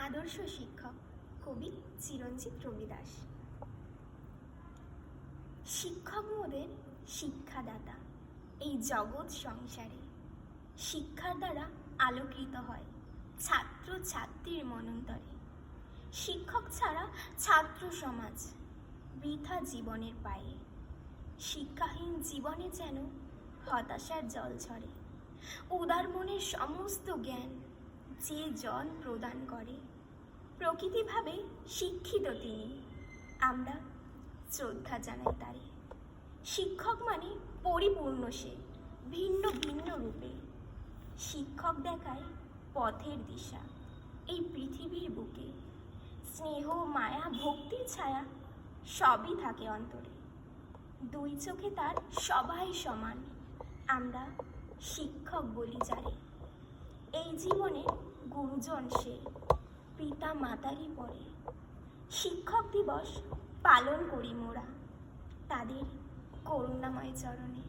আদর্শ শিক্ষক কবি চিরঞ্জিত রবিদাস। শিক্ষক মোদের শিক্ষাদাতা, এই জগৎ সংসারে শিক্ষার দ্বারা আলোকিত হয় ছাত্র ছাত্রীর মনন্তরে। শিক্ষক ছাড়া ছাত্র সমাজ বৃথা জীবনের পায়ে। শিক্ষাহীন জীবনে যেন হতাশার জল ঝরে। উদার মনের সমস্ত জ্ঞান যে জন প্রদান করে, প্রকৃতিভাবে শিক্ষিত তিনি, আমরা শ্রদ্ধা জানাই তারে। শিক্ষক মানে পরিপূর্ণ সে, ভিন্ন ভিন্ন রূপে। শিক্ষক দেখায় পথের দিশা এই পৃথিবীর বুকে। স্নেহ মায়া ভক্তির ছায়া সবই থাকে অন্তরে। দুই চোখে তার সবাই সমান, আমরা শিক্ষক বলি যারে। এই জীবনে গুরুজন সে, পিতা মাতারই পরে। শিক্ষক দিবস পালন করি মোরা তাদের করুণাময় চরণে।